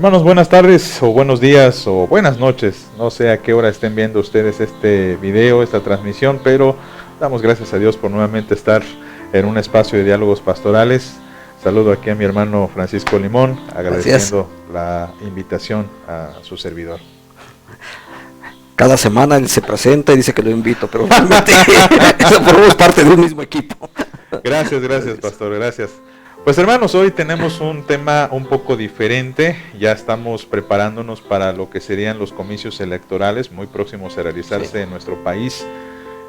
Hermanos, buenas tardes o buenos días o buenas noches. No sé a qué hora estén viendo ustedes este video, esta transmisión, pero damos gracias a Dios por nuevamente estar en un espacio de diálogos pastorales. Saludo aquí a mi hermano Francisco Limón, agradeciendo la invitación a su servidor. Cada semana él se presenta y dice que lo invito, pero realmente formamos parte de un mismo equipo. Gracias, pastor, gracias. Pues hermanos, hoy tenemos un tema un poco diferente. Ya estamos preparándonos para lo que serían los comicios electorales muy próximos a realizarse en nuestro país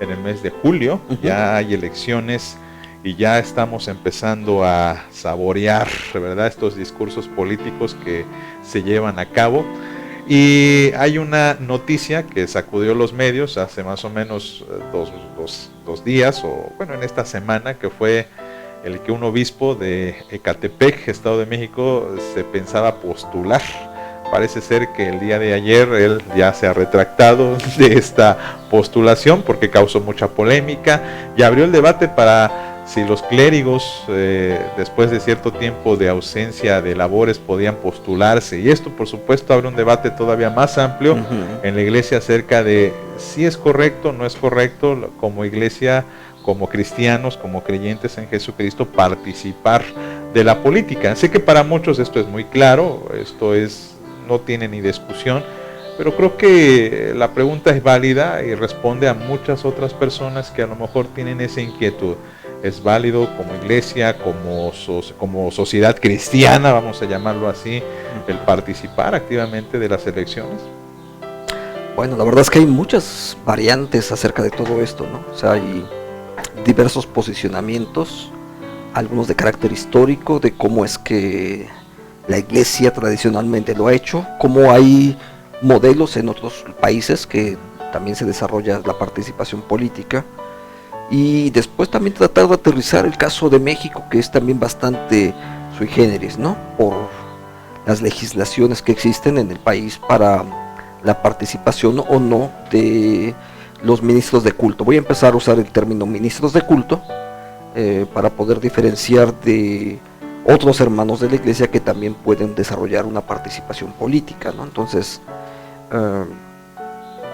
en el mes de julio. Ya hay elecciones y ya estamos empezando a saborear, ¿verdad?, estos discursos políticos que se llevan a cabo. Y hay una noticia que sacudió los medios hace más o menos dos días, o bueno, en esta semana, que fue el que un obispo de Ecatepec, Estado de México, se pensaba postular. Parece ser que el día de ayer él ya se ha retractado de esta postulación porque causó mucha polémica y abrió el debate para si los clérigos, después de cierto tiempo de ausencia de labores, podían postularse. Y esto, por supuesto, abre un debate todavía más amplio en la iglesia acerca de si es correcto o no es correcto como iglesia, como cristianos, como creyentes en Jesucristo, participar de la política. Sé que para muchos esto es muy claro, no tiene ni discusión, pero creo que la pregunta es válida y responde a muchas otras personas que a lo mejor tienen esa inquietud. Es válido como iglesia, como sociedad cristiana, vamos a llamarlo así, el participar activamente de las elecciones. Bueno, la verdad es que hay muchas variantes acerca de todo esto, ¿no? O sea, hay diversos posicionamientos, algunos de carácter histórico, de cómo es que la iglesia tradicionalmente lo ha hecho, cómo hay modelos en otros países que también se desarrolla la participación política, y después también tratar de aterrizar el caso de México, que es también bastante sui generis, ¿no?, por las legislaciones que existen en el país para la participación o no de los ministros de culto. Voy a empezar a usar el término ministros de culto para poder diferenciar de otros hermanos de la iglesia que también pueden desarrollar una participación política, ¿no? Entonces,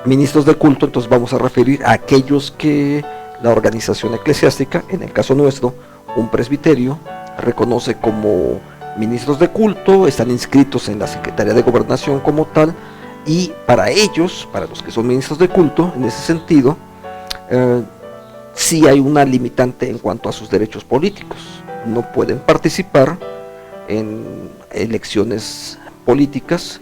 ministros de culto, entonces vamos a referir a aquellos que la organización eclesiástica, en el caso nuestro, un presbiterio, reconoce como ministros de culto, están inscritos en la Secretaría de Gobernación como tal, y para ellos, para los que son ministros de culto, en ese sentido, sí hay una limitante en cuanto a sus derechos políticos. No pueden participar en elecciones políticas,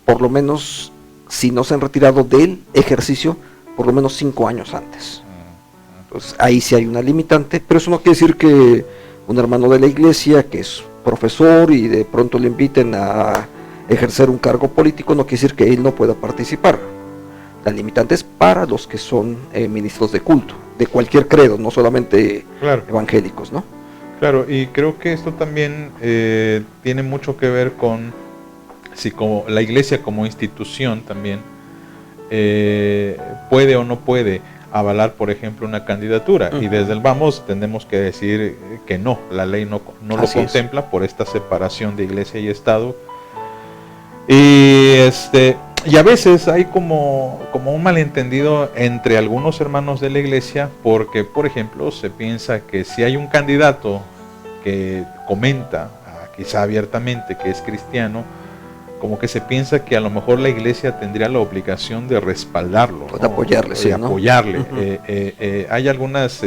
por lo menos si no se han retirado del ejercicio, por lo menos 5 años antes. Entonces ahí sí hay una limitante, pero eso no quiere decir que un hermano de la iglesia que es profesor y de pronto le inviten a ejercer un cargo político, no quiere decir que él no pueda participar. La limitante es para los que son ministros de culto, de cualquier credo, no solamente evangélicos, ¿no? Claro, y creo que esto también tiene mucho que ver con si como la iglesia como institución también puede o no puede avalar, por ejemplo, una candidatura. Y desde el vamos tenemos que decir que no, la ley no lo contempla por esta separación de iglesia y Estado. Y a veces hay como un malentendido entre algunos hermanos de la iglesia, porque por ejemplo se piensa que si hay un candidato que comenta quizá abiertamente que es cristiano, como que se piensa que a lo mejor la iglesia tendría la obligación de respaldarlo, de apoyarle, de apoyarle. Hay algunos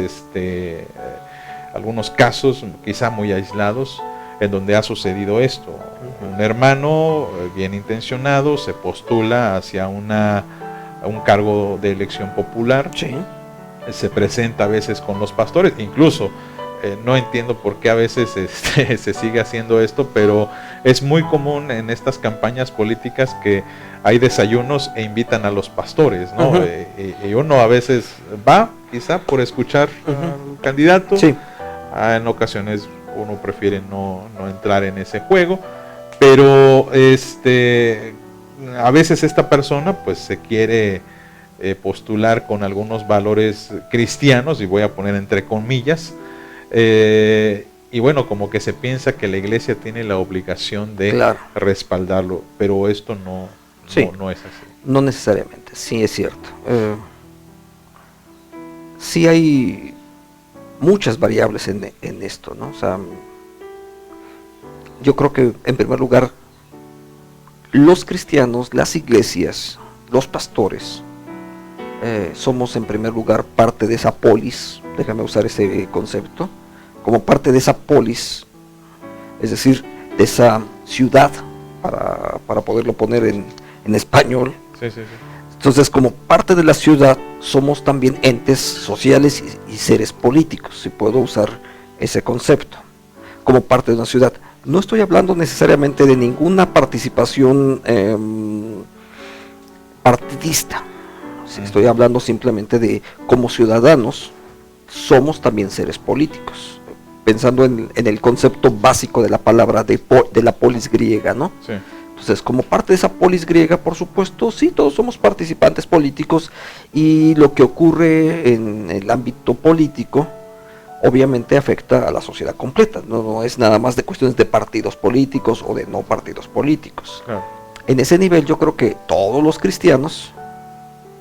casos quizá muy aislados en donde ha sucedido esto. Un hermano bien intencionado se postula hacia un cargo de elección popular, se presenta a veces con los pastores, incluso no entiendo por qué a veces se sigue haciendo esto, pero es muy común en estas campañas políticas que hay desayunos e invitan a los pastores, ¿no? Y uno a veces va quizá por escuchar al candidato, en ocasiones uno prefiere no entrar en ese juego, pero a veces esta persona pues se quiere postular con algunos valores cristianos, y voy a poner entre comillas, y bueno, como que se piensa que la iglesia tiene la obligación de Claro. respaldarlo, pero esto no, Sí. no es así. No necesariamente, sí es cierto. Sí hay muchas variables en esto, ¿no? O sea, yo creo que en primer lugar los cristianos, las iglesias, los pastores, somos en primer lugar parte de esa polis, déjame usar ese concepto, como parte de esa polis, es decir, de esa ciudad, para poderlo poner en español. Sí, sí, sí. Entonces, como parte de la ciudad, somos también entes sociales y seres políticos, si puedo usar ese concepto, como parte de una ciudad. No estoy hablando necesariamente de ninguna participación partidista, sí, estoy hablando simplemente de como ciudadanos, somos también seres políticos, pensando en el concepto básico de la palabra de la polis griega, ¿no? Sí. Entonces, como parte de esa polis griega, por supuesto, sí, todos somos participantes políticos, y lo que ocurre en el ámbito político obviamente afecta a la sociedad completa, no es nada más de cuestiones de partidos políticos o de no partidos políticos. Claro. En ese nivel yo creo que todos los cristianos,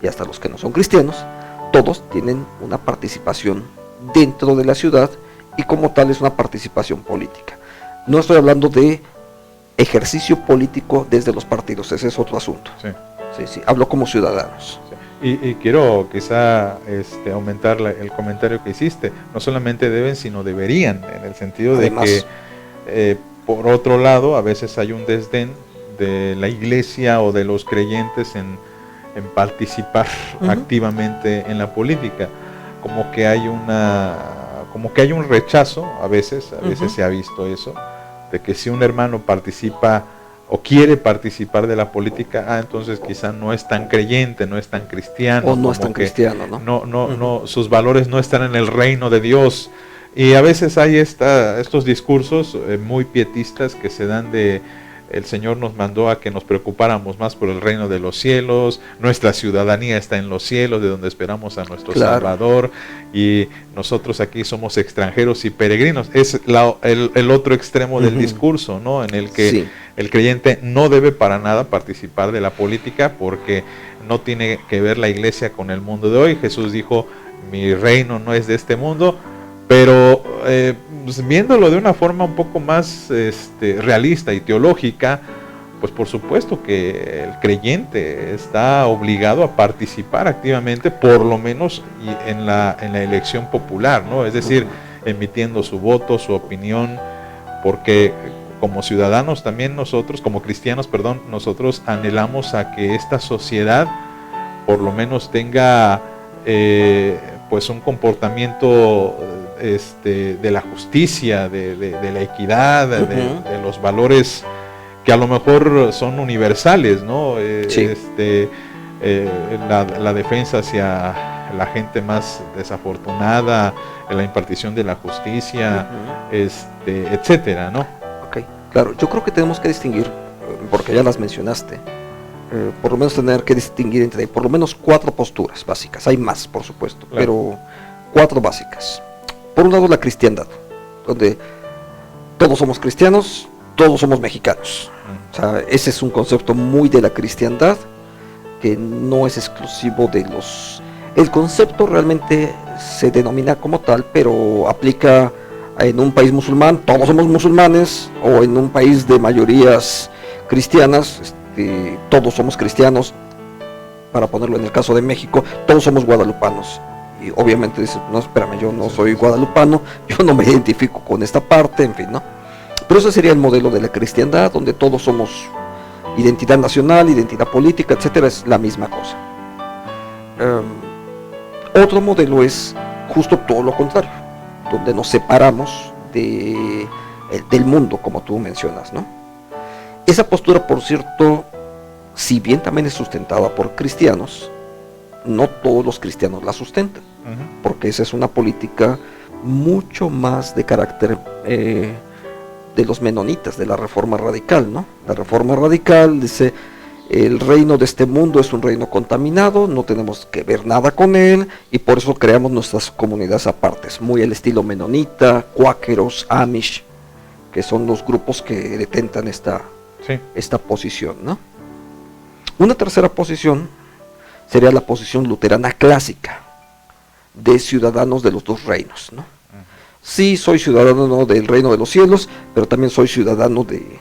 y hasta los que no son cristianos, todos tienen una participación dentro de la ciudad, y como tal es una participación política. No estoy hablando de ejercicio político desde los partidos, ese es otro asunto. Sí. Sí, sí, hablo como ciudadanos. Y quiero quizá aumentar el comentario que hiciste. No solamente deben, sino deberían, en el sentido Además, de que, por otro lado, a veces hay un desdén de la iglesia o de los creyentes en participar activamente en la política. Como que hay un rechazo, a veces se ha visto eso, de que si un hermano participa o quiere participar de la política, entonces quizá no es tan creyente, no es tan cristiano. O no es tan cristiano, ¿no? No, sus valores no están en el reino de Dios. Y a veces hay estos discursos muy pietistas que se dan de: el Señor nos mandó a que nos preocupáramos más por el reino de los cielos, nuestra ciudadanía está en los cielos, de donde esperamos a nuestro Salvador, y nosotros aquí somos extranjeros y peregrinos. Es el otro extremo del discurso, ¿no? En el que el creyente no debe para nada participar de la política, porque no tiene que ver la iglesia con el mundo de hoy. Jesús dijo: mi reino no es de este mundo. Pero pues, viéndolo de una forma un poco más realista y teológica, pues por supuesto que el creyente está obligado a participar activamente, por lo menos en la elección popular, ¿no? Es decir, emitiendo su voto, su opinión, porque como ciudadanos también nosotros, como cristianos, perdón, nosotros anhelamos a que esta sociedad por lo menos tenga pues un comportamiento de la justicia, de la equidad, de los valores que a lo mejor son universales, ¿no? La defensa hacia la gente más desafortunada, la impartición de la justicia, etcétera, ¿no? Ok, claro, yo creo que tenemos que distinguir, porque ya las mencionaste, por lo menos tener que distinguir entre por lo menos 4 posturas básicas. Hay más, por supuesto, claro, pero 4 básicas. Por un lado, la cristiandad, donde todos somos cristianos, todos somos mexicanos. O sea, ese es un concepto muy de la cristiandad, que no es exclusivo de los... El concepto realmente se denomina como tal, pero aplica en un país musulmán, todos somos musulmanes, o en un país de mayorías cristianas, todos somos cristianos. Para ponerlo en el caso de México, todos somos guadalupanos. Y obviamente dices: no, espérame, yo no soy guadalupano, yo no me identifico con esta parte, en fin, ¿no? Pero ese sería el modelo de la cristiandad, donde todos somos identidad nacional, identidad política, etcétera, es la misma cosa. Otro modelo es justo todo lo contrario, donde nos separamos del mundo, como tú mencionas, ¿no? Esa postura, por cierto, si bien también es sustentada por cristianos, no todos los cristianos la sustentan, porque esa es una política mucho más de carácter de los menonitas, de la Reforma Radical, ¿no? La Reforma Radical dice: el reino de este mundo es un reino contaminado, no tenemos que ver nada con él, y por eso creamos nuestras comunidades apartes, muy al estilo menonita, cuáqueros, amish, que son los grupos que detentan esta posición, ¿no? Una tercera posición sería la posición luterana clásica, de ciudadanos de los dos reinos, ¿no? Sí, soy ciudadano del reino de los cielos, pero también soy ciudadano de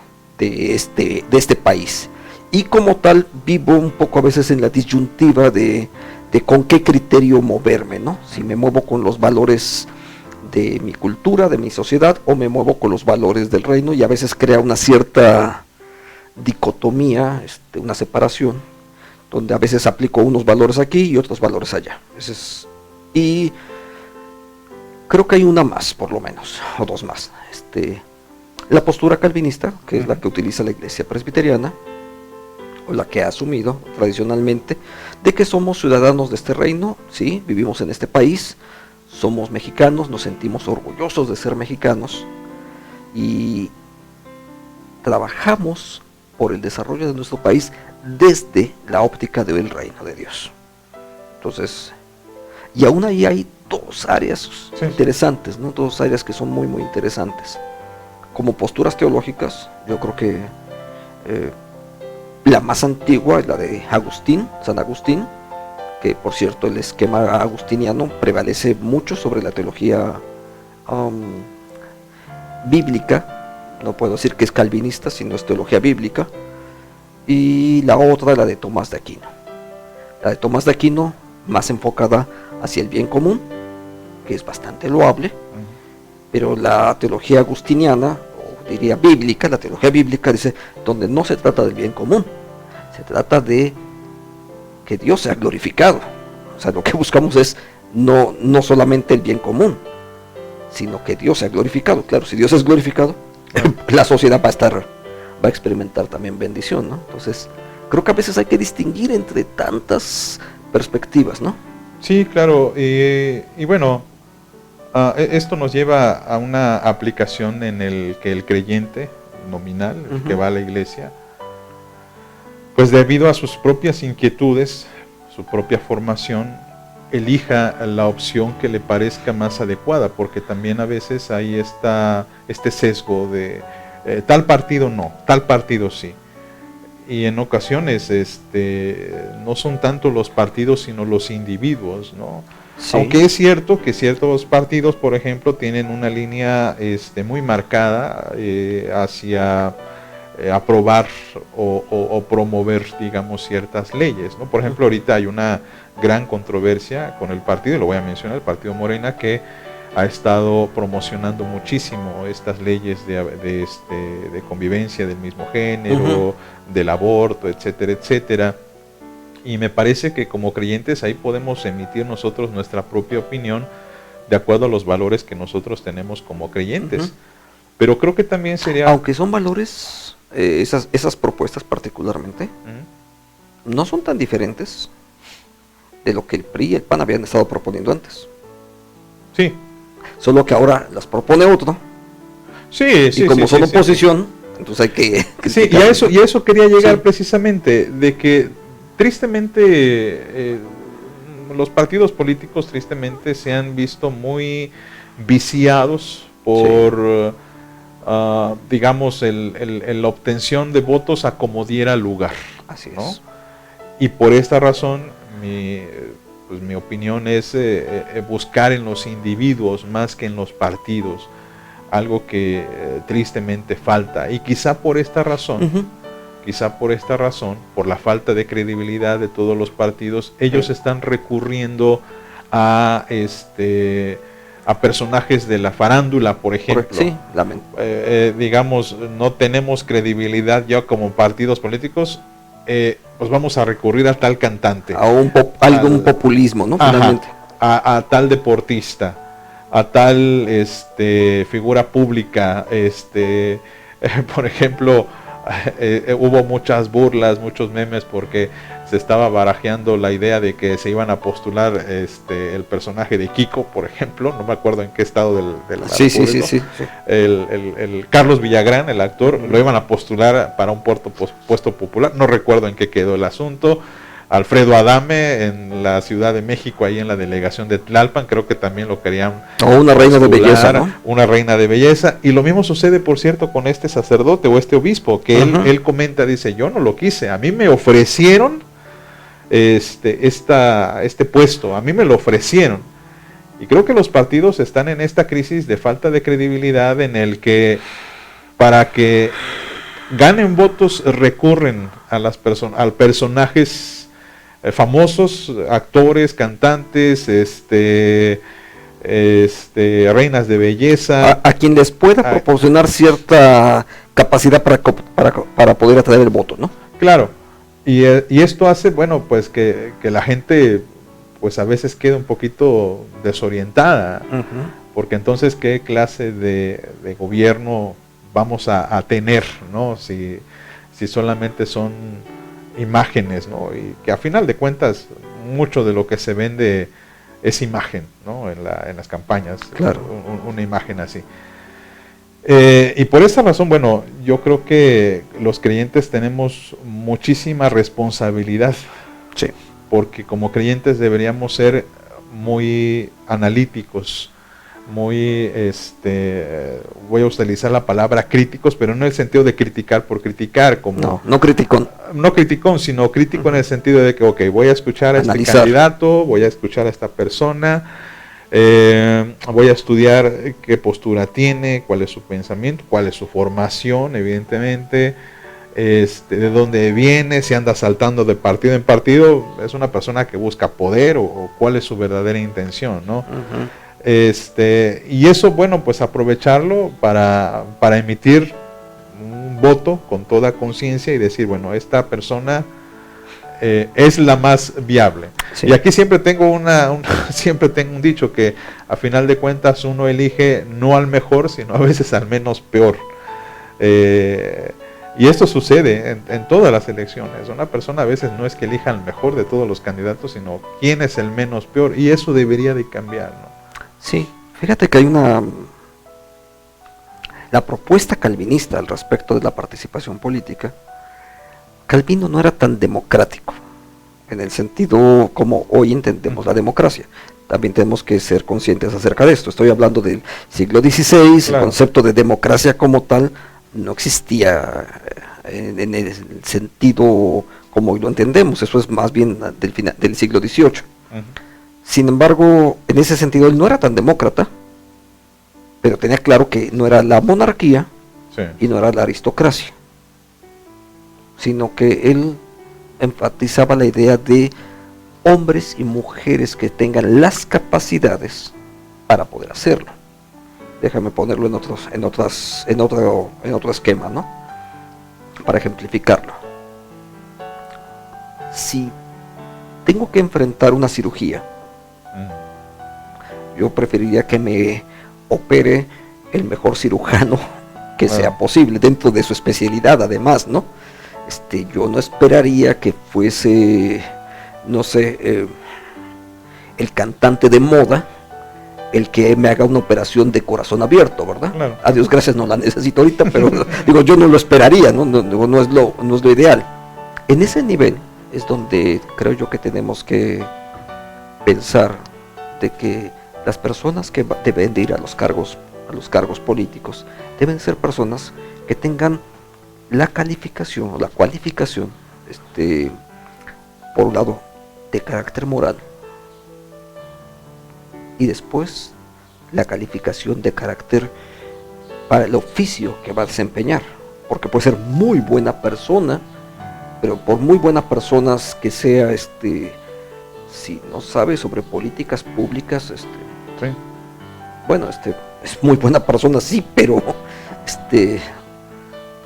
este país. Y como tal, vivo un poco a veces en la disyuntiva de con qué criterio moverme, ¿no? Si me muevo con los valores de mi cultura, de mi sociedad, o me muevo con los valores del reino, y a veces crea una cierta dicotomía, una separación, donde a veces aplico unos valores aquí y otros valores allá. Y creo que hay una más, por lo menos, o dos más. La postura calvinista, que es la que utiliza la iglesia presbiteriana, o la que ha asumido tradicionalmente, de que somos ciudadanos de este reino, sí, vivimos en este país, somos mexicanos, nos sentimos orgullosos de ser mexicanos, y trabajamos por el desarrollo de nuestro país desde la óptica del reino de Dios. Entonces, y aún ahí hay dos áreas interesantes, ¿no? Dos áreas que son muy, muy interesantes. Como posturas teológicas, yo creo que la más antigua es la de Agustín, San Agustín, que por cierto el esquema agustiniano prevalece mucho sobre la teología bíblica. No puedo decir que es calvinista, sino es teología bíblica. Y la otra, la de Tomás de Aquino. La de Tomás de Aquino, más enfocada hacia el bien común, que es bastante loable, pero la teología agustiniana, o diría bíblica, la teología bíblica dice, donde no se trata del bien común, se trata de que Dios sea glorificado. O sea, lo que buscamos es no solamente el bien común, sino que Dios sea glorificado. Claro, si Dios es glorificado, la sociedad va a experimentar también bendición, ¿no? Entonces, creo que a veces hay que distinguir entre tantas perspectivas, ¿no? Sí, claro, y bueno, esto nos lleva a una aplicación en el que el creyente nominal, el que va a la iglesia, pues debido a sus propias inquietudes, su propia formación, elija la opción que le parezca más adecuada, porque también a veces hay este sesgo de tal partido no, tal partido sí. Y en ocasiones no son tanto los partidos sino los individuos, ¿no? Sí. Aunque es cierto que ciertos partidos, por ejemplo, tienen una línea muy marcada hacia aprobar o promover, digamos, ciertas leyes, ¿no? Por ejemplo, ahorita hay una gran controversia con el partido, lo voy a mencionar, el partido Morena, que ha estado promocionando muchísimo estas leyes de convivencia del mismo género, del aborto, etcétera, etcétera. Y me parece que como creyentes ahí podemos emitir nosotros nuestra propia opinión de acuerdo a los valores que nosotros tenemos como creyentes. Pero creo que también sería... Aunque son valores, esas propuestas particularmente, no son tan diferentes de lo que el PRI y el PAN habían estado proponiendo antes. Sí. Solo que ahora las propone otro. Sí, y como son oposición, entonces hay que... Sí, y a eso quería llegar precisamente, de que tristemente los partidos políticos tristemente se han visto muy viciados por, digamos, la obtención de votos a como diera lugar. Así ¿no? es. Y por esta razón mi opinión es buscar en los individuos más que en los partidos, algo que tristemente falta. Y quizá por esta razón, por la falta de credibilidad de todos los partidos, ellos están recurriendo a personajes de la farándula, por ejemplo. Sí, digamos, no tenemos credibilidad ya como partidos políticos, pues vamos a recurrir a tal cantante. A un populismo, ¿no? Finalmente. A tal deportista, a tal figura pública, por ejemplo, hubo muchas burlas, muchos memes porque se estaba barajeando la idea de que se iban a postular el personaje de Kiko, por ejemplo, no me acuerdo en qué estado de la República. Sí. El Carlos Villagrán, el actor, lo iban a postular para un puesto popular, no recuerdo en qué quedó el asunto. Alfredo Adame en la Ciudad de México, ahí en la delegación de Tlalpan, creo que también lo querían. O una reina de belleza, ¿no? Una reina de belleza. Y lo mismo sucede, por cierto, con este sacerdote o este obispo, que él comenta, dice, yo no lo quise, a mí me ofrecieron este puesto, a mí me lo ofrecieron. Y creo que los partidos están en esta crisis de falta de credibilidad, en el que para que ganen votos recurren a personajes famosos, actores, cantantes, reinas de belleza, a quien les pueda proporcionar cierta capacidad para poder atraer el voto, ¿no? Claro, y esto hace, bueno, pues que la gente pues a veces queda un poquito desorientada, porque entonces qué clase de gobierno vamos a tener, ¿no? Si solamente son imágenes, ¿no? Y que a final de cuentas mucho de lo que se vende es imagen, ¿no? En las campañas, claro. Una imagen así. Y por esa razón, bueno, yo creo que los creyentes tenemos muchísima responsabilidad. Sí. Porque como creyentes deberíamos ser muy analíticos, muy, voy a utilizar la palabra críticos, pero no en el sentido de criticar por criticar, como no criticón. No criticón, sino crítico en el sentido de que, ok, voy a escuchar a este candidato, voy a escuchar a esta persona, voy a estudiar qué postura tiene, cuál es su pensamiento, cuál es su formación, evidentemente, de dónde viene, si anda saltando de partido en partido, es una persona que busca poder o cuál es su verdadera intención, ¿no? Y eso, bueno, pues aprovecharlo para emitir un voto con toda conciencia y decir, bueno, esta persona es la más viable. Sí. Y aquí siempre tengo siempre tengo un dicho que a final de cuentas uno elige no al mejor, sino a veces al menos peor. Y esto sucede en todas las elecciones. Una persona a veces no es que elija al mejor de todos los candidatos, sino quién es el menos peor, y eso debería de cambiar, ¿no? Sí, fíjate que hay la propuesta calvinista al respecto de la participación política. Calvino no era tan democrático en el sentido como hoy entendemos la democracia. También tenemos que ser conscientes acerca de esto. Estoy hablando del siglo XVI, claro. El concepto de democracia como tal no existía en el sentido como hoy lo entendemos. Eso es más bien del siglo XVIII. Sin embargo, en ese sentido él no era tan demócrata, pero tenía claro que no era la monarquía, sí, y no era la aristocracia, sino que él enfatizaba la idea de hombres y mujeres que tengan las capacidades para poder hacerlo. Déjame ponerlo en otro esquema, ¿no? Para ejemplificarlo. Si tengo que enfrentar una cirugía, yo preferiría que me opere el mejor cirujano que sea posible, dentro de su especialidad además, ¿no? Yo no esperaría que fuese, no sé, el cantante de moda el que me haga una operación de corazón abierto, ¿verdad? Claro. A Dios gracias, no la necesito ahorita, pero digo, yo no lo esperaría, ¿no? No es lo ideal. En ese nivel es donde creo yo que tenemos que pensar de que las personas que deben de ir a los cargos políticos deben ser personas que tengan la calificación o la cualificación, por un lado, de carácter moral, y después la calificación de carácter para el oficio que va a desempeñar, porque puede ser muy buena persona, pero por muy buena persona que sea, si no sabe sobre políticas públicas, sí, bueno, es muy buena persona, sí, pero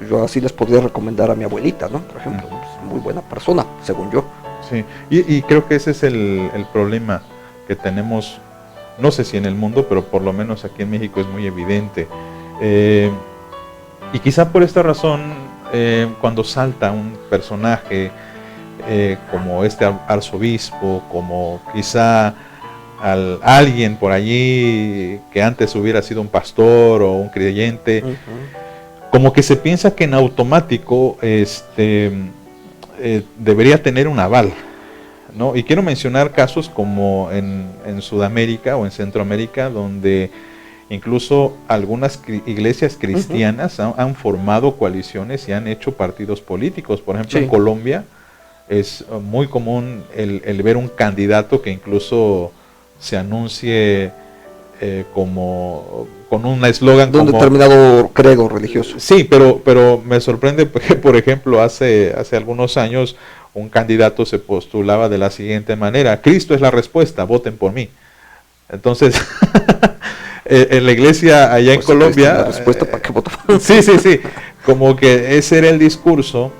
yo así les podría recomendar a mi abuelita, ¿no? Por ejemplo, es muy buena persona, según yo. Sí, y creo que ese es el problema que tenemos, no sé si en el mundo, pero por lo menos aquí en México es muy evidente. Y quizá por esta razón, cuando salta un personaje como este arzobispo, como quizá alguien por allí que antes hubiera sido un pastor o un creyente, como que se piensa que en automático debería tener un aval, ¿no? Y quiero mencionar casos como en Sudamérica o en Centroamérica, donde incluso algunas iglesias cristianas han formado coaliciones y han hecho partidos políticos. Por ejemplo, en Colombia es muy común el ver un candidato que incluso se anuncie como con un eslogan de un determinado credo religioso. Sí, pero me sorprende que, por ejemplo, hace algunos años un candidato se postulaba de la siguiente manera: Cristo es la respuesta, voten por mí. Entonces, en la iglesia allá en Colombia, la respuesta para qué voto. Sí, como que ese era el discurso,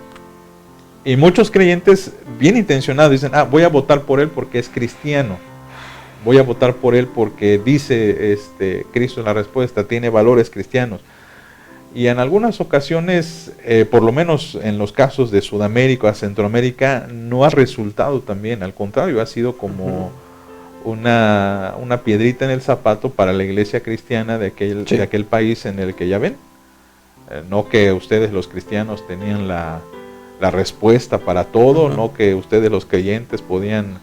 y muchos creyentes bien intencionados dicen: voy a votar por él porque es cristiano, voy a votar por él porque dice Cristo es la respuesta, tiene valores cristianos. Y en algunas ocasiones, por lo menos en los casos de Sudamérica, Centroamérica, no ha resultado tan bien. Al contrario, ha sido como una piedrita en el zapato para la iglesia cristiana de aquel país en el que, ya ven, no que ustedes los cristianos tenían la respuesta para todo, no que ustedes los creyentes podían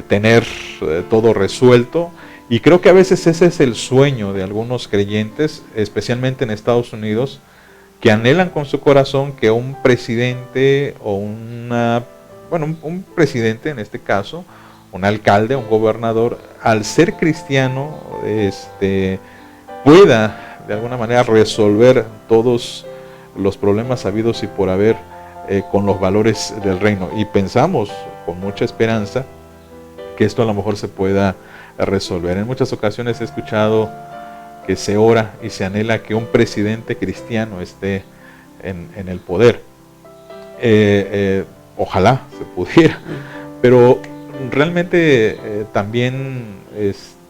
tener todo resuelto. Y creo que a veces ese es el sueño de algunos creyentes, especialmente en Estados Unidos, que anhelan con su corazón que un presidente o un presidente en este caso, un alcalde, un gobernador, al ser cristiano, pueda de alguna manera resolver todos los problemas habidos y por haber con los valores del reino. Y pensamos con mucha esperanza que esto a lo mejor se pueda resolver. En muchas ocasiones he escuchado que se ora y se anhela que un presidente cristiano esté en el poder. Ojalá se pudiera, pero realmente también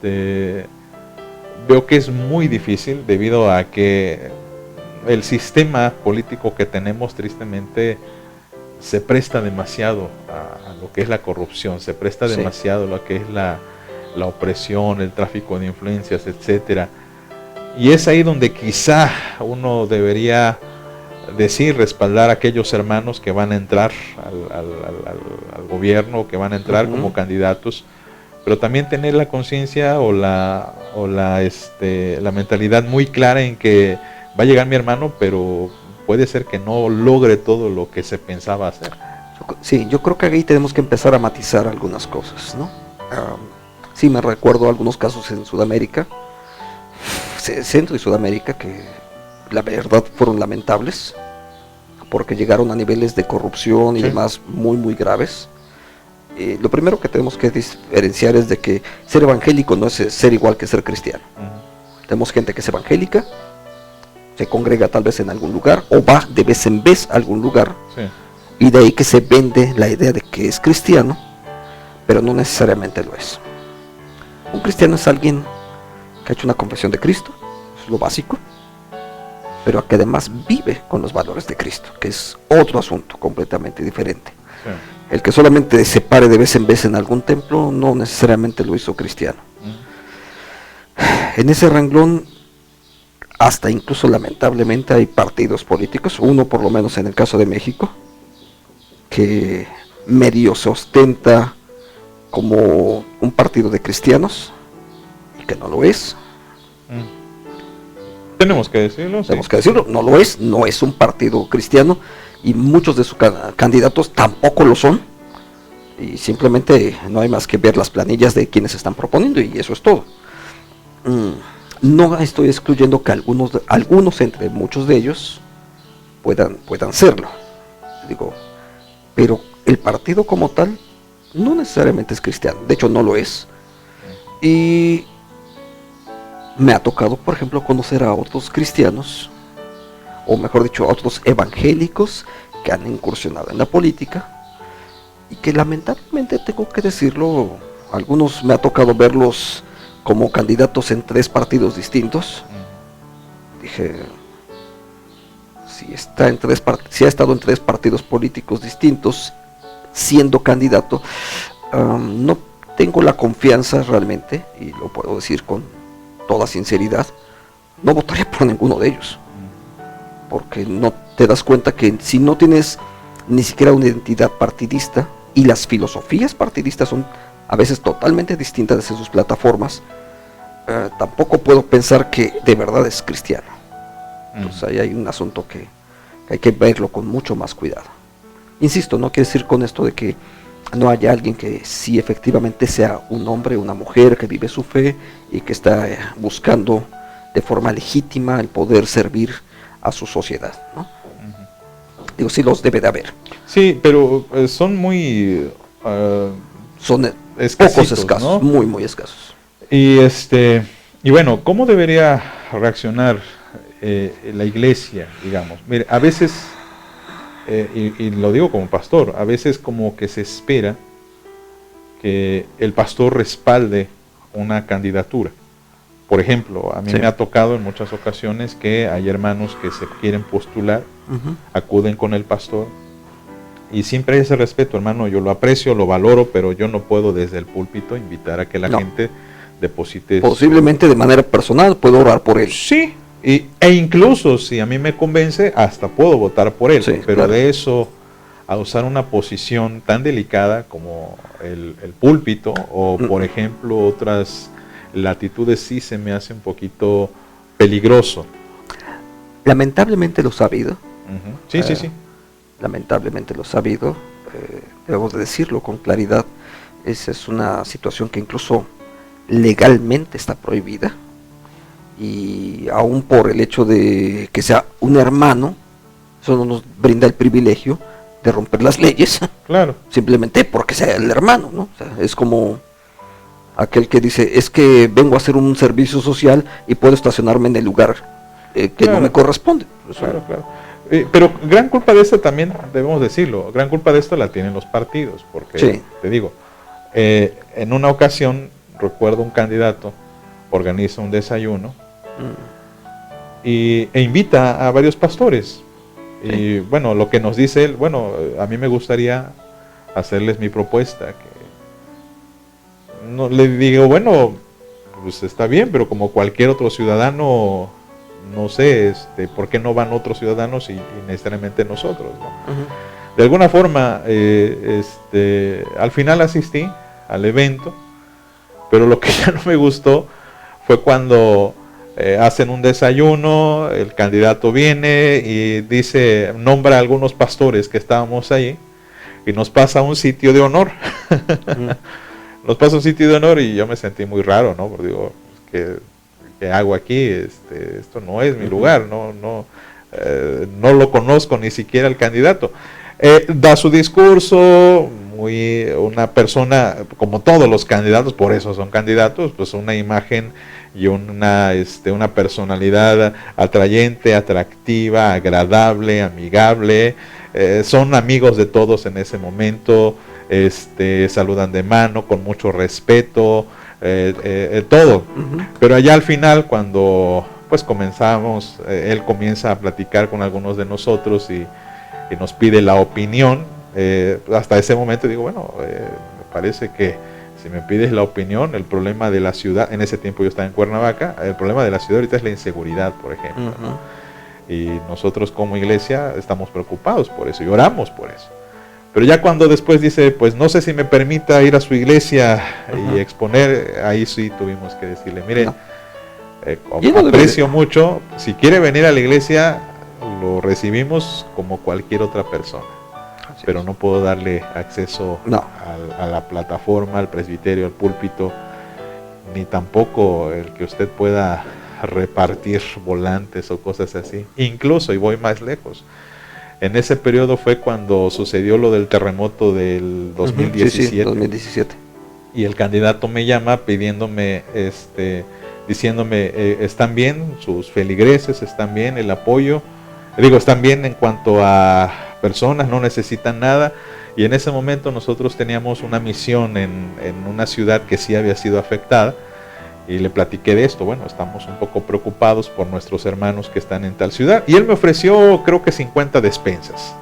veo que es muy difícil, debido a que el sistema político que tenemos tristemente se presta demasiado a lo que es la corrupción, se presta demasiado a lo que es la opresión, el tráfico de influencias, etcétera. Y es ahí donde quizá uno debería respaldar a aquellos hermanos que van a entrar al gobierno, que van a entrar como candidatos, pero también tener la conciencia o la mentalidad muy clara en que va a llegar mi hermano, pero puede ser que no logre todo lo que se pensaba hacer. Sí, yo creo que ahí tenemos que empezar a matizar algunas cosas, ¿no? Sí, me recuerdo algunos casos en Sudamérica, Centro y Sudamérica, que la verdad fueron lamentables, porque llegaron a niveles de corrupción y demás muy, muy graves. Lo primero que tenemos que diferenciar es de que ser evangélico no es ser igual que ser cristiano. Tenemos gente que es evangélica, se congrega tal vez en algún lugar, o va de vez en vez a algún lugar, y de ahí que se vende la idea de que es cristiano, pero no necesariamente lo es. Un cristiano es alguien que ha hecho una confesión de Cristo, es lo básico, pero que además vive con los valores de Cristo, que es otro asunto completamente diferente. El que solamente se pare de vez en vez en algún templo no necesariamente lo hizo cristiano. En ese renglón, hasta incluso lamentablemente hay partidos políticos, uno por lo menos en el caso de México, que medio se ostenta como un partido de cristianos y que no lo es. Tenemos que decirlo. Tenemos que decirlo, no lo es, no es un partido cristiano, y muchos de sus candidatos tampoco lo son, y simplemente no hay más que ver las planillas de quienes están proponiendo, y eso es todo. No estoy excluyendo que algunos entre muchos de ellos puedan serlo, digo, pero el partido como tal no necesariamente es cristiano, de hecho no lo es. Y me ha tocado, por ejemplo, conocer a otros cristianos, o mejor dicho, a otros evangélicos que han incursionado en la política, y que lamentablemente, tengo que decirlo, algunos me ha tocado verlos como candidatos en 3 partidos distintos. Dije, si ha estado en 3 partidos políticos distintos, siendo candidato, no tengo la confianza realmente, y lo puedo decir con toda sinceridad, no votaría por ninguno de ellos, porque no te das cuenta que si no tienes ni siquiera una identidad partidista, y las filosofías partidistas son a veces totalmente distintas en sus plataformas, tampoco puedo pensar que de verdad es cristiano. Entonces ahí hay un asunto que hay que verlo con mucho más cuidado. Insisto, no quiere decir con esto de que no haya alguien que sí efectivamente sea un hombre, una mujer que vive su fe y que está buscando de forma legítima el poder servir a su sociedad, ¿no? Digo, sí los debe de haber. Sí, pero son muy son escasitos, pocos escasos, ¿no? muy muy escasos. Y bueno, ¿cómo debería reaccionar la iglesia, digamos? Mire, a veces, y lo digo como pastor, a veces como que se espera que el pastor respalde una candidatura. Por ejemplo, a mí me ha tocado en muchas ocasiones que hay hermanos que se quieren postular, acuden con el pastor, y siempre hay ese respeto, hermano, yo lo aprecio, lo valoro, pero yo no puedo desde el púlpito invitar a que la gente deposite. Posiblemente de manera personal puedo orar por él. Sí, e incluso si a mí me convence, hasta puedo votar por él, pero claro, de eso a usar una posición tan delicada como el púlpito, o por ejemplo otras latitudes, sí se me hace un poquito peligroso. Lamentablemente lo sabido. Sí, sí. Lamentablemente lo sabido, debemos de decirlo con claridad. Esa es una situación que incluso legalmente está prohibida, y aún por el hecho de que sea un hermano, eso no nos brinda el privilegio de romper las leyes. Claro. Simplemente porque sea el hermano, ¿no? O sea, es como aquel que dice, es que vengo a hacer un servicio social y puedo estacionarme en el lugar que claro, no me corresponde. Claro, claro. Pero gran culpa de esto también, debemos decirlo, gran culpa de esto la tienen los partidos, porque te digo, en una ocasión recuerdo un candidato organiza un desayuno e invita a varios pastores, y bueno, lo que nos dice él, bueno, a mí me gustaría hacerles mi propuesta, que no, le digo, bueno, pues está bien, pero como cualquier otro ciudadano, no sé, ¿por qué no van otros ciudadanos y necesariamente nosotros, ¿no? De alguna forma, al final asistí al evento, pero lo que ya no me gustó fue cuando hacen un desayuno, el candidato viene y dice, nombra a algunos pastores que estábamos ahí y nos pasa a un sitio de honor. Nos pasa un sitio de honor y yo me sentí muy raro, ¿no? Porque digo, ¿qué hago aquí? Esto no es mi lugar, no lo conozco ni siquiera el candidato. Da su discurso, una persona, como todos los candidatos, por eso son candidatos, pues una imagen y una personalidad atrayente, atractiva, agradable, amigable, son amigos de todos en ese momento, saludan de mano con mucho respeto, todo. Pero allá al final, cuando pues comenzamos, él comienza a platicar con algunos de nosotros y nos pide la opinión. Hasta ese momento digo, bueno, me parece que si me pides la opinión, el problema de la ciudad, en ese tiempo yo estaba en Cuernavaca, el problema de la ciudad ahorita es la inseguridad, por ejemplo, ¿no? Y nosotros como iglesia estamos preocupados por eso y oramos por eso. Pero ya cuando después dice, pues no sé si me permita ir a su iglesia y exponer, ahí sí tuvimos que decirle, mire, aprecio mucho, si quiere venir a la iglesia, lo recibimos como cualquier otra persona, pero no puedo darle acceso a la plataforma, al presbiterio, al púlpito, ni tampoco el que usted pueda repartir volantes o cosas así. Incluso, y voy más lejos, en ese periodo fue cuando sucedió lo del terremoto del 2017. 2017. Y el candidato me llama pidiéndome, diciéndome, ¿están bien sus feligreses? ¿Están bien el apoyo? Digo, están bien en cuanto a personas, no necesitan nada. Y en ese momento nosotros teníamos una misión en una ciudad que sí había sido afectada. Y le platiqué de esto, bueno, estamos un poco preocupados por nuestros hermanos que están en tal ciudad. Y él me ofreció, creo que 50 despensas.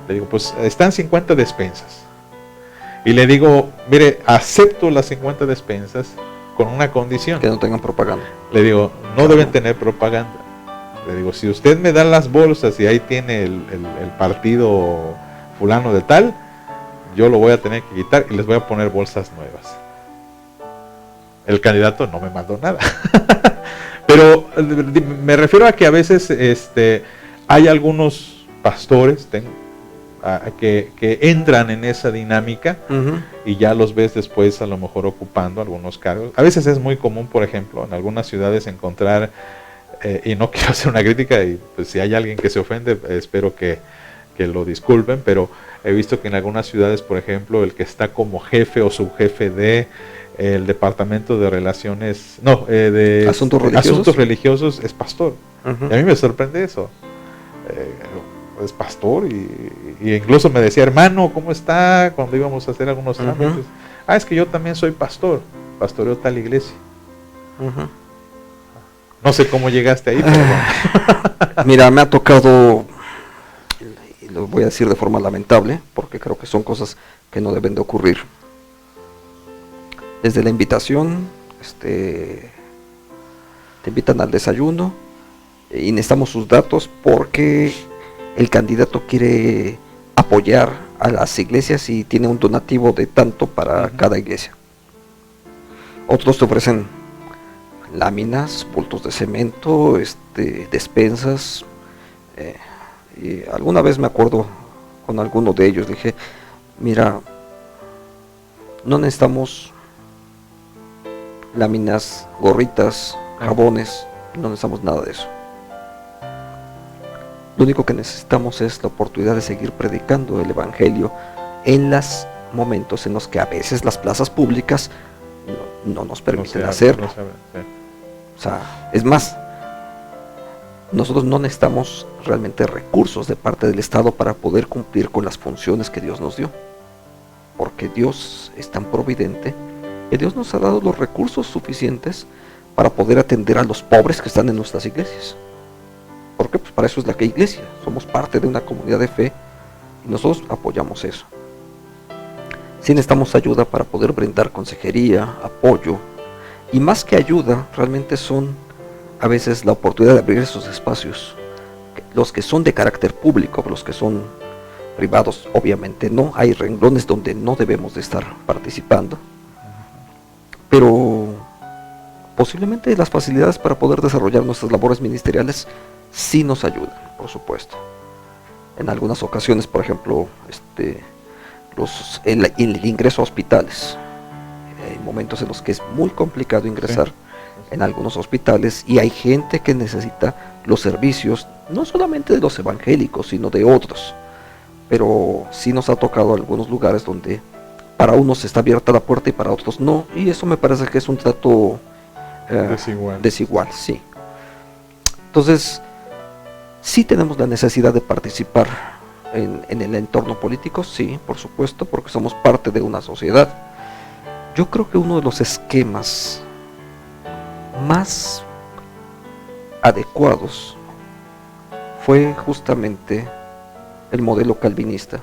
Le digo, pues están 50 despensas. Y le digo, mire, acepto las 50 despensas con una condición. Que no tengan propaganda. Le digo, no deben tener propaganda. Le digo, si usted me da las bolsas y ahí tiene el partido fulano de tal, yo lo voy a tener que quitar y les voy a poner bolsas nuevas. El candidato no me mandó nada. Pero me refiero a que a veces hay algunos pastores que entran en esa dinámica y ya los ves después a lo mejor ocupando algunos cargos. A veces es muy común, por ejemplo, en algunas ciudades encontrar, y no quiero hacer una crítica, y pues si hay alguien que se ofende, espero que lo disculpen, pero he visto que en algunas ciudades, por ejemplo, el que está como jefe o subjefe de el departamento de relaciones, de asuntos religiosos es pastor. Y a mí me sorprende eso. Es pastor y incluso me decía, hermano, ¿cómo está? Cuando íbamos a hacer algunos trámites. Es que yo también soy pastor, pastoreo tal iglesia. No sé cómo llegaste ahí, pero bueno. Mira, me ha tocado, y lo voy a decir de forma lamentable, porque creo que son cosas que no deben de ocurrir. Desde la invitación, te invitan al desayuno y necesitamos sus datos porque el candidato quiere apoyar a las iglesias y tiene un donativo de tanto para cada iglesia. Otros te ofrecen láminas, bultos de cemento, despensas. Y alguna vez me acuerdo con alguno de ellos, dije, mira, no necesitamos láminas, gorritas, jabones, no necesitamos nada de eso. Lo único que necesitamos es la oportunidad de seguir predicando el evangelio en los momentos en los que a veces las plazas públicas no nos permiten hacerlo. O sea, es más, nosotros no necesitamos realmente recursos de parte del Estado para poder cumplir con las funciones que Dios nos dio, porque Dios es tan providente que Dios nos ha dado los recursos suficientes para poder atender a los pobres que están en nuestras iglesias. Porque pues para eso es la que iglesia, somos parte de una comunidad de fe y nosotros apoyamos eso. Sí necesitamos ayuda para poder brindar consejería, apoyo, y más que ayuda, realmente son a veces la oportunidad de abrir esos espacios. Los que son de carácter público, los que son privados, obviamente no, hay renglones donde no debemos de estar participando, pero posiblemente las facilidades para poder desarrollar nuestras labores ministeriales sí nos ayudan, por supuesto. En algunas ocasiones, por ejemplo, el ingreso a hospitales. Hay momentos en los que es muy complicado ingresar en algunos hospitales y hay gente que necesita los servicios, no solamente de los evangélicos, sino de otros. Pero sí nos ha tocado algunos lugares donde para unos está abierta la puerta y para otros no, y eso me parece que es un trato desigual, sí. Entonces, sí tenemos la necesidad de participar en el entorno político, sí, por supuesto, porque somos parte de una sociedad. Yo creo que uno de los esquemas más adecuados fue justamente el modelo calvinista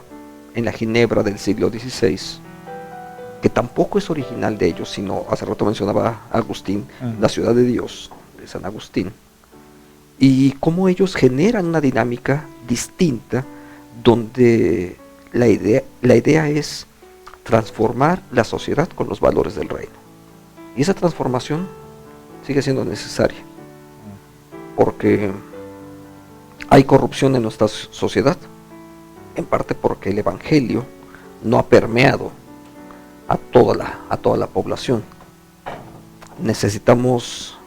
en la Ginebra del siglo XVI, que tampoco es original de ellos, sino hace rato mencionaba a Agustín, la ciudad de Dios, de San Agustín, y cómo ellos generan una dinámica distinta donde la idea es transformar la sociedad con los valores del reino. Y esa transformación sigue siendo necesaria, porque hay corrupción en nuestra sociedad, en parte porque el evangelio no ha permeado a toda la población. Necesitamos,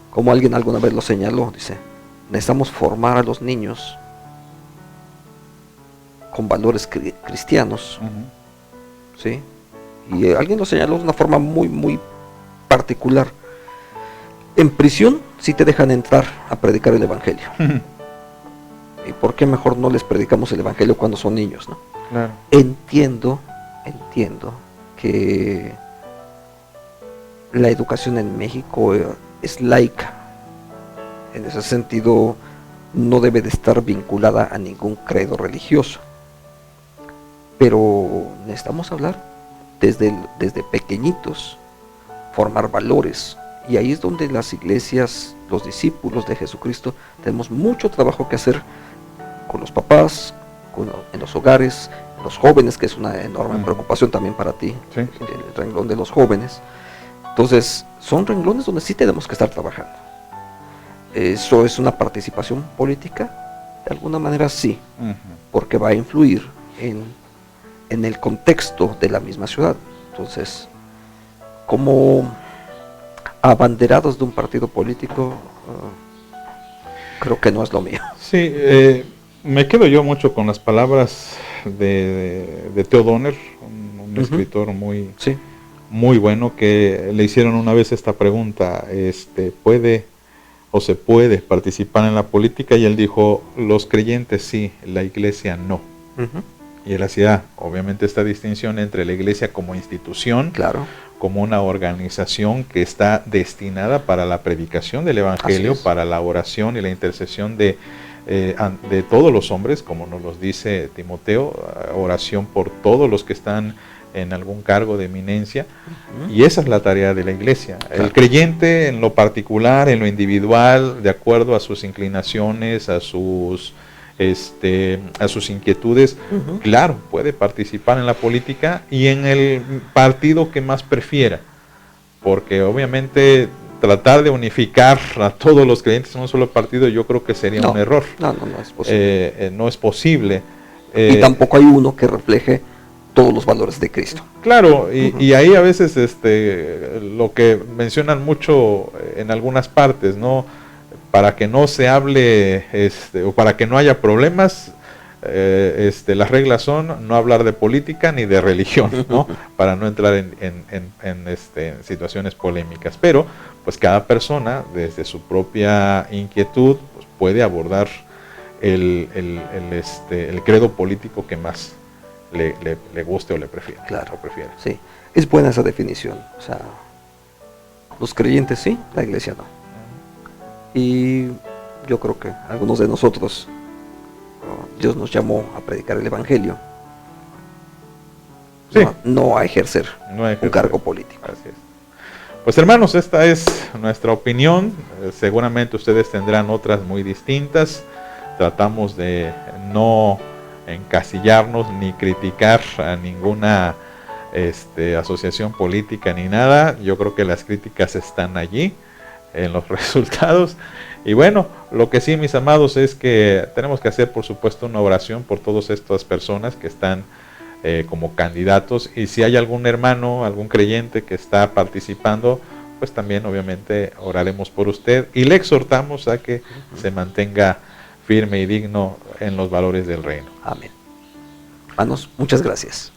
como alguien alguna vez lo señaló, dice, necesitamos formar a los niños con valores cristianos, ¿sí? Y alguien lo señaló de una forma muy, muy particular. En prisión sí te dejan entrar a predicar el evangelio. ¿Y por qué mejor no les predicamos el evangelio cuando son niños, no? Claro. Entiendo que la educación en México es laica. En ese sentido, no debe de estar vinculada a ningún credo religioso. Pero necesitamos hablar desde pequeñitos, formar valores. Y ahí es donde las iglesias, los discípulos de Jesucristo, tenemos mucho trabajo que hacer con los papás, en los hogares, los jóvenes, que es una enorme preocupación también para ti, Sí. el renglón de los jóvenes. Entonces, son renglones donde sí tenemos que estar trabajando. Eso es una participación política, de alguna manera sí, porque va a influir en el contexto de la misma ciudad. Entonces, como abanderados de un partido político, creo que no es lo mío. Sí, me quedo yo mucho con las palabras de Theo Donner, un escritor muy, Sí. muy bueno, que le hicieron una vez esta pregunta: ¿puede o se puede participar en la política? Y él dijo: los creyentes sí, la iglesia no. Y él hacía obviamente esta distinción entre la iglesia como institución, Claro. como una organización que está destinada para la predicación del evangelio, para la oración y la intercesión de todos los hombres, como nos los dice Timoteo, oración por todos los que están en algún cargo de eminencia. Y esa es la tarea de la iglesia. Claro. El creyente, en lo particular, en lo individual, de acuerdo a sus inclinaciones, a sus inquietudes, claro, puede participar en la política y en el partido que más prefiera, porque obviamente tratar de unificar a todos los creyentes en un solo partido, yo creo que sería un error. No es posible. No es posible. Y tampoco hay uno que refleje todos los valores de Cristo. Claro, y ahí a veces lo que mencionan mucho en algunas partes, ¿no? Para que no se hable, o para que no haya problemas, las reglas son no hablar de política ni de religión, ¿no? Para no entrar en situaciones polémicas. Pero, pues cada persona, desde su propia inquietud, pues, puede abordar el credo político que más le guste o le prefiera. Claro, sí. Es buena esa definición. O sea, los creyentes sí, la iglesia no. Y yo creo que algunos de nosotros, Dios nos llamó a predicar el evangelio, sí, no a ejercer un cargo político. Así es. Pues hermanos, esta es nuestra opinión. Seguramente ustedes tendrán otras muy distintas. Tratamos de no encasillarnos ni criticar a ninguna asociación política ni nada. Yo creo que las críticas están allí en los resultados. Y bueno, lo que sí, mis amados, es que tenemos que hacer, por supuesto, una oración por todas estas personas que están como candidatos, y si hay algún hermano, algún creyente que está participando, pues también obviamente oraremos por usted y le exhortamos a que se mantenga firme y digno en los valores del reino. Amén. Hermanos, muchas gracias.